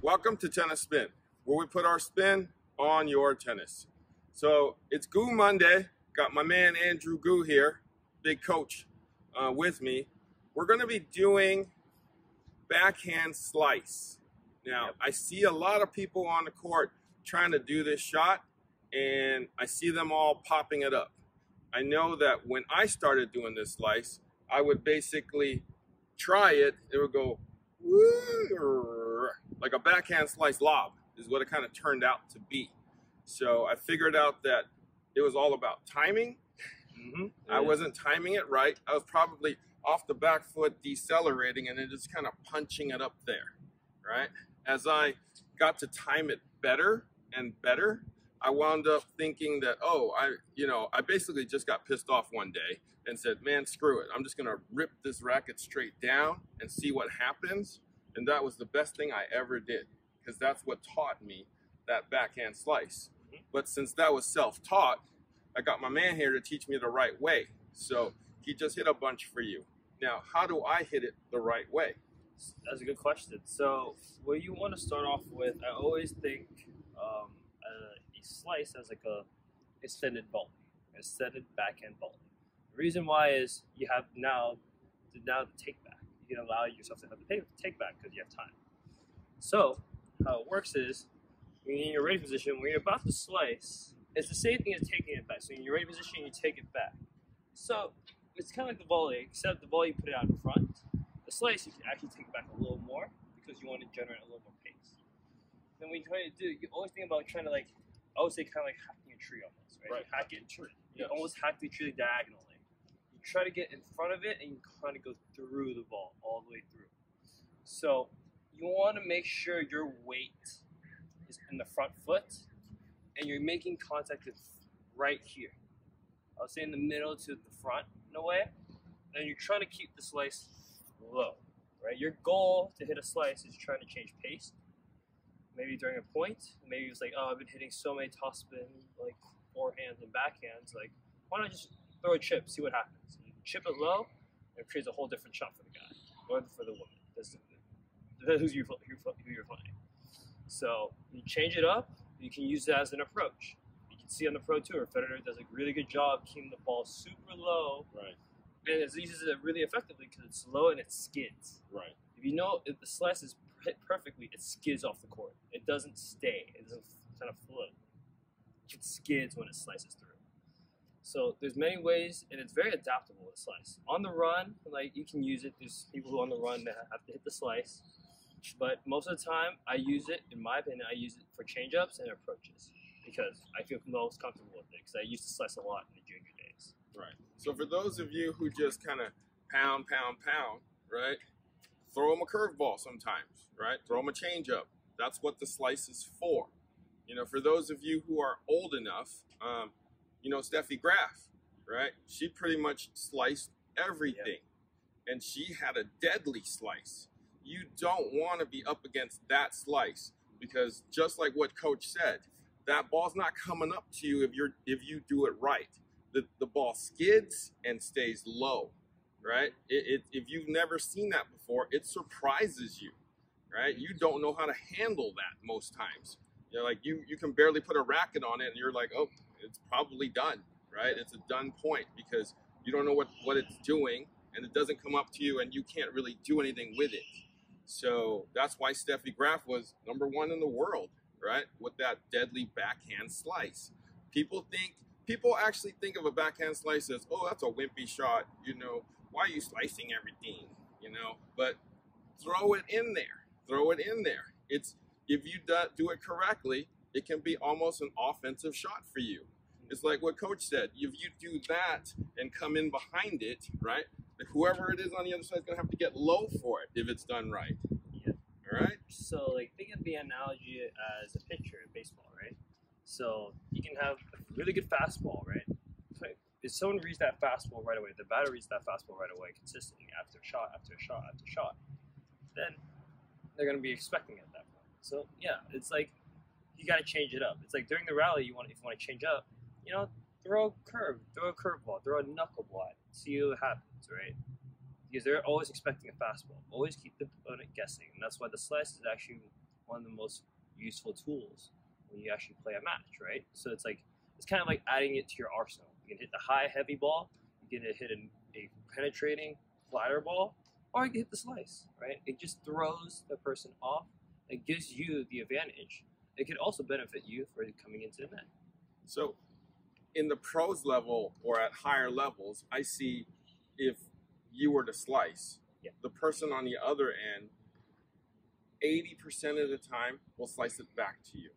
Welcome to Tennis Spin, where we put our spin on your tennis. So it's Goo Monday. Got my man Andrew Goo here, big coach, with me. We're going to be doing backhand slice. Now, I see a lot of people on the court trying to do this shot, and I see them all popping it up. I know that when I started doing this slice, I would basically try it. It would go like a backhand slice lob is what it kind of turned out to be. So I figured out that it was all about timing. I wasn't timing it right. I was probably off the back foot decelerating and then just kind of punching it up there, right? As I got to time it better and better, I wound up thinking that, I basically just got pissed off one day and said, man, screw it. I'm just going to rip this racket straight down and see what happens. And that was the best thing I ever did, because that's what taught me that backhand slice. But since that was self-taught, I got my man here to teach me the right way. So he just hit a bunch for you. Now, how do I hit it the right way? That's a good question. So what you want to start off with, I always think a slice as like a extended volley, extended backhand volley. The reason why is you have now the take back. You can allow yourself to have the take back because you have time. So how it works is when you're in your ready position, when you're about to slice, it's the same thing as taking it back. So in your ready position, you take it back. So it's kind of like the volley, except the volley you put it out in front. The slice you can actually take it back a little more because you want to generate a little more pace. Then when you try to do, you always think about trying to I would say kind of like hacking a tree almost, right? You hack it, you almost hack the tree diagonally. You try to get in front of it and you kind of go through the ball all the way through. So you want to make sure your weight is in the front foot and you're making contact with right here. I would say in the middle to the front in a way. And you're trying to keep the slice low, right? Your goal to hit a slice is trying to change pace. Maybe during a point, maybe it's like, I've been hitting so many topspin, like forehands and backhands, like, why not just throw a chip, see what happens? You chip it low, and it creates a whole different shot for the guy, or for the woman. That's who's you're playing. So you change it up, you can use that as an approach. You can see on the Pro Tour, Federer does a really good job keeping the ball super low. Right. And it uses it really effectively because it's low and it skids. Right. If you know if the slice is hit perfectly, it skids off the court. It doesn't stay. It doesn't kind of float. It skids when it slices through. So there's many ways, and it's very adaptable to slice. On the run, you can use it. There's people who on the run that have to hit the slice. But most of the time, I use it, in my opinion, I use it for change-ups and approaches because I feel most comfortable with it because I used to slice a lot in the junior days. Right. So for those of you who just kind of pound, right? Throw them a curveball sometimes, right? Throw them a changeup. That's what the slice is for. For those of you who are old enough, Steffi Graf, right? She pretty much sliced everything. And she had a deadly slice. You don't want to be up against that slice because just like what Coach said, that ball's not coming up to you if you do it right. The ball skids and stays low. Right? If you've never seen that before, it surprises you, right? You don't know how to handle that most times. You can barely put a racket on it and you're like, oh, it's probably done, right? It's a done point because you don't know what it's doing and it doesn't come up to you and you can't really do anything with it. So that's why Steffi Graf was #1 in the world, right? With that deadly backhand slice. People actually think of a backhand slice as, oh, that's a wimpy shot, why are you slicing everything, But throw it in there. It's if you do it correctly, it can be almost an offensive shot for you. It's like what Coach said. If you do that and come in behind it, right, whoever it is on the other side is going to have to get low for it if it's done right. Yeah. All right? So, think of the analogy as a pitcher in baseball, right? So you can have a really good fastball, right? If someone reads that fastball right away, the batter reads that fastball right away consistently after shot, then they're going to be expecting it at that point. So, yeah, it's like you got to change it up. It's like during the rally, if you want to change up, throw a curveball, throw a knuckleball at it, see what happens, right? Because they're always expecting a fastball. Always keep the opponent guessing. And that's why the slice is actually one of the most useful tools when you actually play a match, right? So it's kind of like adding it to your arsenal. You can hit the high, heavy ball. You can hit a penetrating, flatter ball, or you can hit the slice, right? It just throws the person off. It gives you the advantage. It could also benefit you for coming into the net. So in the pros level or at higher levels, I see if you were to slice, the person on the other end, 80% of the time will slice it back to you,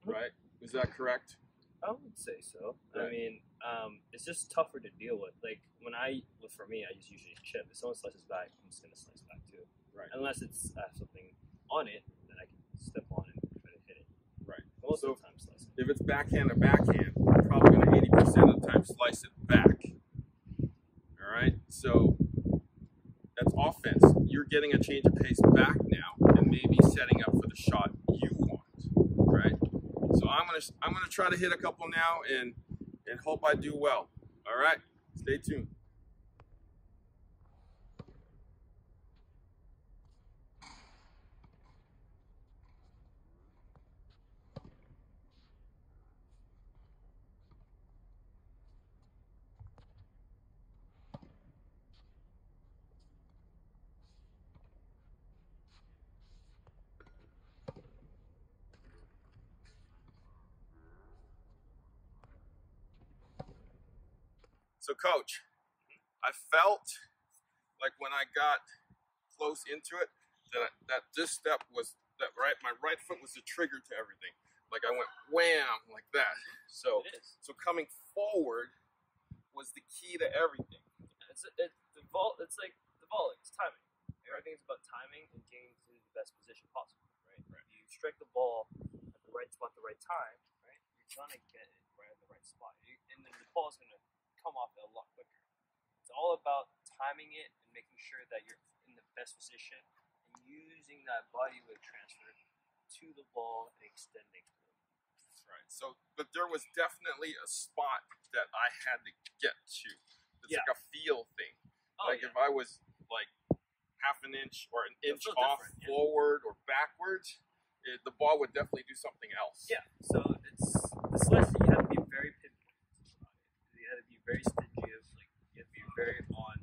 right? Is that correct? I would say so. Right. I mean, it's just tougher to deal with. Like for me, I just usually chip. If someone slices back, I'm just gonna slice back too. Right. Unless it's something on it that I can step on and try to hit it. Right. Most of the time, slice it. If it's backhand to backhand, you're probably gonna 80% of the time slice it back. All right. So that's offense. You're getting a change of pace back now, and maybe setting up for the shot you want. Right. So I'm gonna try to hit a couple now and hope I do well. All right, stay tuned. So, Coach, I felt like when I got close into it, that this step was my right foot was the trigger to everything. Like I went wham like that. So coming forward was the key to everything. It's like the volley. It's timing. Everything's about timing and getting to the best position possible, right? You strike the ball at the right spot, at the right time, right? You're gonna get it right at the right spot, and then the ball's gonna come off a lot quicker. It's all about timing it and making sure that you're in the best position and using that body weight transfer to the ball and extending. Right. So, but there was definitely a spot that I had to get to. It's like a feel thing. If I was like half an inch or an inch off forward or backwards, the ball would definitely do something else. Yeah. So it's the slice. You have to be very pinpoint about it. You have to be very stingy. You have to be very on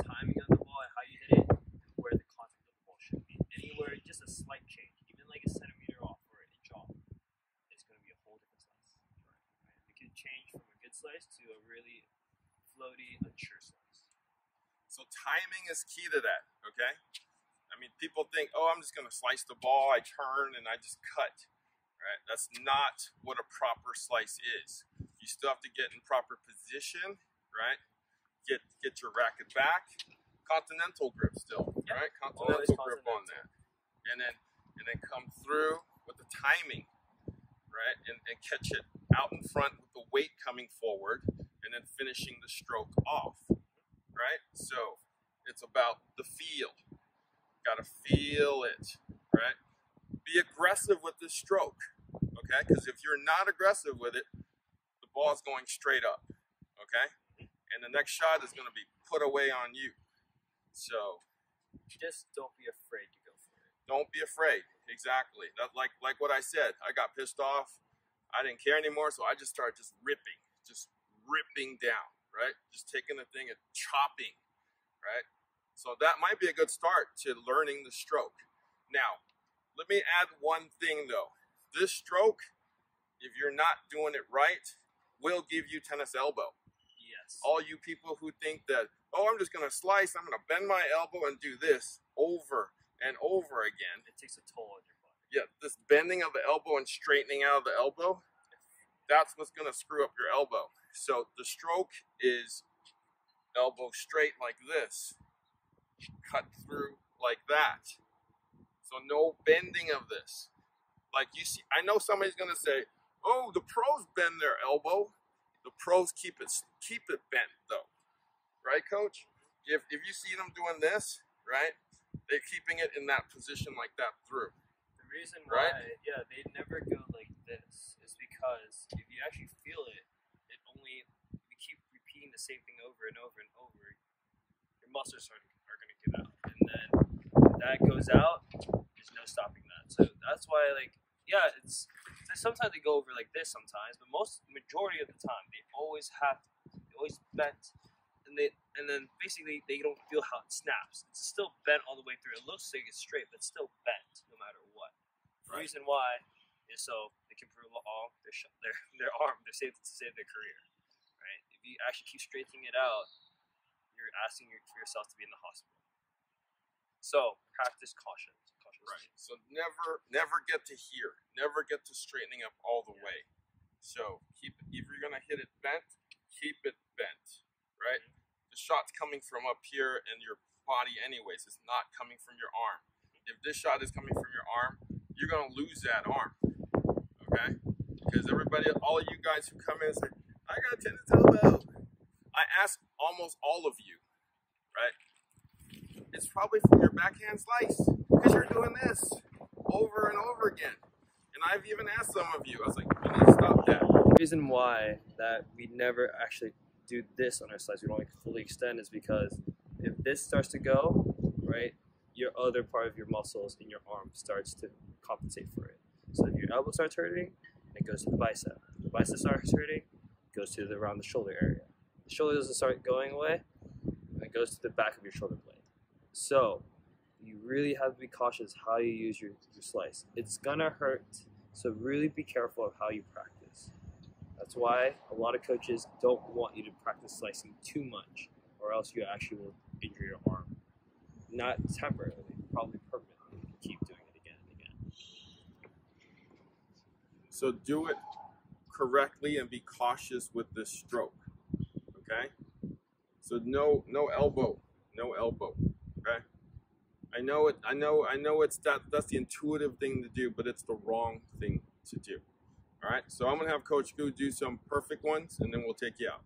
timing on the ball and how you hit it and where the contact of the ball should be. Anywhere, just a slight change, even like a centimeter off or an inch off, it's going to be a whole different slice. Right? It can change from a good slice to a really floaty, unsure slice. So timing is key to that, okay? I mean, people think, oh, I'm just going to slice the ball, I turn, and I just cut, right? That's not what a proper slice is. You still have to get in proper position, right? Get your racket back. Continental grip still, right? Continental grip on that. And then come through with the timing, right? And catch it out in front with the weight coming forward and then finishing the stroke off, right? So it's about the feel. Got to feel it, right? Be aggressive with the stroke, okay? Because if you're not aggressive with it, the ball's going straight up, okay? And the next shot is going to be put away on you. So just don't be afraid to go for it. Don't be afraid. Exactly. That, like what I said, I got pissed off. I didn't care anymore, so I just started ripping down, right? Just taking the thing and chopping, right? So that might be a good start to learning the stroke. Now, let me add one thing though. This stroke, if you're not doing it right, will give you tennis elbow. Yes. All you people who think that, oh, I'm just going to slice, I'm going to bend my elbow and do this over and over again. It takes a toll on your body. Yeah, this bending of the elbow and straightening out of the elbow, that's what's going to screw up your elbow. So the stroke is elbow straight like this, cut through like that. So no bending of this. Like you see, I know somebody's going to say, oh, the pros bend their elbow. The pros keep it bent though. Right, Coach? If you see them doing this, right, they're keeping it in that position like that through. The reason why, they never go like this is because if you actually feel it, we keep repeating the same thing over and over and over, your muscles are going to give out. And then if that goes out, there's no stopping that. So that's that's why, like, yeah, it's sometimes they go over like this sometimes, but majority of the time they always bent, and then basically they don't feel how it snaps. It's still bent all the way through. It looks like it's straight, but it's still bent no matter what. The reason why is so they can prolong their arm, to save their career. Right? If you actually keep straightening it out, you're asking for yourself to be in the hospital. So practice caution. Right. So never get to here. Never get to straightening up all the way. So if you're gonna hit it bent, keep it bent. Right. The shot's coming from up here in your body anyways. It's not coming from your arm. If this shot is coming from your arm, you're gonna lose that arm. Okay? Because all of you guys who come in and say, I got tennis elbow. I ask almost all of you, right? It's probably from your backhand slice because you're doing this over and over again. And I've even asked some of you, I was like, you need to stop that. The reason why that we never actually do this on our slice, we don't like fully extend, is because if this starts to go, right, your other part of your muscles in your arm starts to compensate for it. So if your elbow starts hurting, it goes to the bicep. The bicep starts hurting, it goes to around the shoulder area. The shoulder doesn't start going away, and it goes to the back of your shoulder blade. So you really have to be cautious how you use your slice. It's gonna hurt, so really be careful of how you practice. That's why a lot of coaches don't want you to practice slicing too much, or else you actually will injure your arm. Not temporarily, probably permanently, if you keep doing it again and again. So do it correctly and be cautious with this stroke. Okay? So no elbow. No elbow. Okay? I know that's the intuitive thing to do, but it's the wrong thing to do. All right? So I'm going to have Coach Gu do some perfect ones, and then we'll take you out.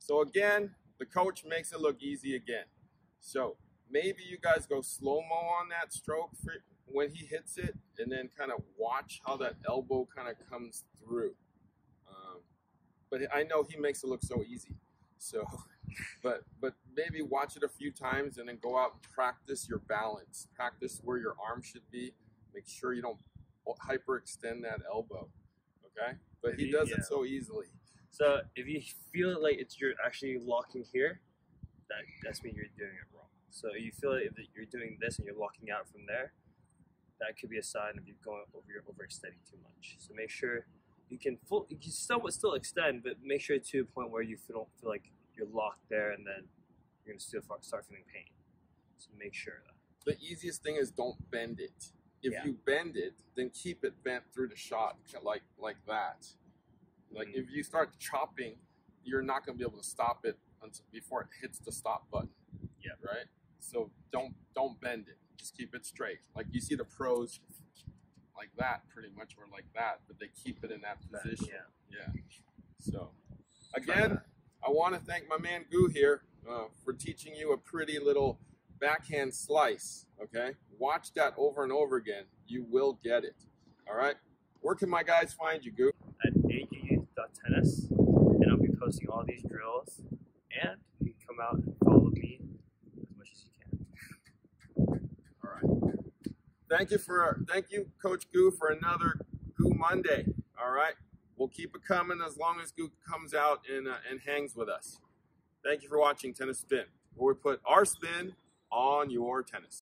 So again, the coach makes it look easy again. So maybe you guys go slow-mo on that stroke when he hits it, and then kind of watch how that elbow kind of comes through. But I know he makes it look so easy. So, but maybe watch it a few times and then go out and practice your balance. Practice where your arm should be. Make sure you don't hyperextend that elbow. Okay, but he does it so easily. So if you feel like you're actually locking here, that's mean you're doing it wrong. So you feel like if you're doing this and you're locking out from there, that could be a sign of you you're overextending too much. So make sure you can somewhat still extend, but make sure to a point where you don't feel like you're locked there, and then you're gonna still start feeling pain. So make sure that. The easiest thing is don't bend it. If you bend it, then keep it bent through the shot like that. Like if you start chopping, you're not gonna be able to stop it before it hits the stop button. Yeah. Right. So don't bend it. Just keep it straight. Like you see the pros, like that pretty much, or like that, but they keep it in that position. Yeah. So again, I want to thank my man Goo here for teaching you a pretty little backhand slice. Okay, watch that over and over again. You will get it. All right. Where can my guys find you, Goo? At aguu.tennis, and I'll be posting all these drills. And you can come out and follow me as much as you can. All right. Thank you, Coach Goo, for another Goo Monday. All right. We'll keep it coming as long as Goo comes out and hangs with us. Thank you for watching Tennis Spin, where we put our spin on your tennis.